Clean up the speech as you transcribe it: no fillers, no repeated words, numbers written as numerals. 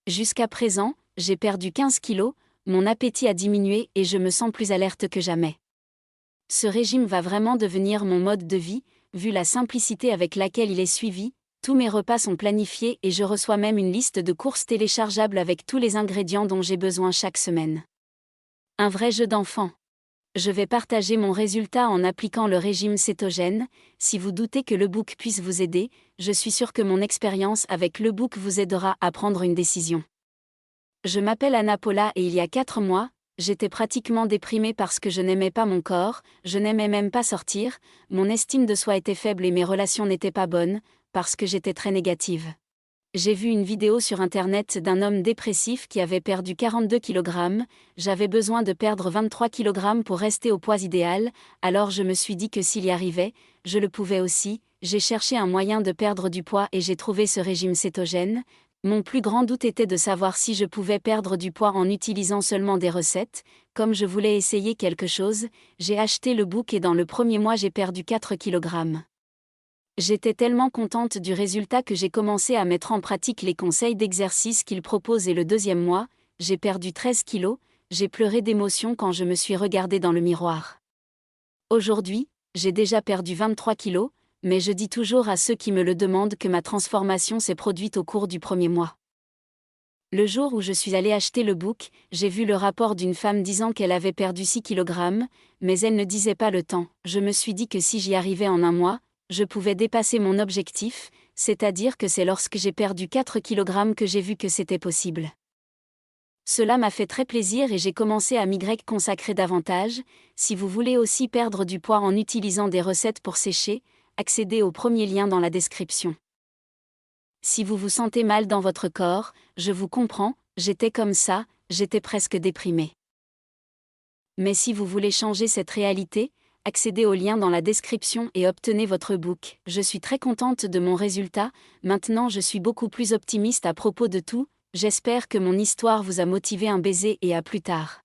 Jusqu'à présent, j'ai perdu 15 kilos, mon appétit a diminué et je me sens plus alerte que jamais. Ce régime va vraiment devenir mon mode de vie, vu la simplicité avec laquelle il est suivi. Tous mes repas sont planifiés et je reçois même une liste de courses téléchargeables avec tous les ingrédients dont j'ai besoin chaque semaine. Un vrai jeu d'enfant. Je vais partager mon résultat en appliquant le régime cétogène. Si vous doutez que l'e-book puisse vous aider, je suis sûre que mon expérience avec l'e-book vous aidera à prendre une décision. Je m'appelle Anna Paula et il y a 4 mois, j'étais pratiquement déprimée parce que je n'aimais pas mon corps, je n'aimais même pas sortir, mon estime de soi était faible et mes relations n'étaient pas bonnes, parce que j'étais très négative. J'ai vu une vidéo sur internet d'un homme dépressif qui avait perdu 42 kg, j'avais besoin de perdre 23 kg pour rester au poids idéal, alors je me suis dit que s'il y arrivait, je le pouvais aussi. J'ai cherché un moyen de perdre du poids et j'ai trouvé ce régime cétogène. Mon plus grand doute était de savoir si je pouvais perdre du poids en utilisant seulement des recettes. Comme je voulais essayer quelque chose, j'ai acheté le book et dans le premier mois j'ai perdu 4 kg. J'étais tellement contente du résultat que j'ai commencé à mettre en pratique les conseils d'exercice qu'il propose et le deuxième mois, j'ai perdu 13 kilos, j'ai pleuré d'émotion quand je me suis regardée dans le miroir. Aujourd'hui, j'ai déjà perdu 23 kilos, mais je dis toujours à ceux qui me le demandent que ma transformation s'est produite au cours du premier mois. Le jour où je suis allée acheter le book, j'ai vu le rapport d'une femme disant qu'elle avait perdu 6 kg, mais elle ne disait pas le temps. Je me suis dit que si j'y arrivais en un mois, je pouvais dépasser mon objectif, c'est-à-dire que c'est lorsque j'ai perdu 4 kg que j'ai vu que c'était possible. Cela m'a fait très plaisir et j'ai commencé à m'y consacrer davantage. Si vous voulez aussi perdre du poids en utilisant des recettes pour sécher, accédez au premier lien dans la description. Si vous vous sentez mal dans votre corps, je vous comprends, j'étais comme ça, j'étais presque déprimée. Mais si vous voulez changer cette réalité, accédez au lien dans la description et obtenez votre book. Je suis très contente de mon résultat, maintenant je suis beaucoup plus optimiste à propos de tout, j'espère que mon histoire vous a motivé. Un baiser et à plus tard.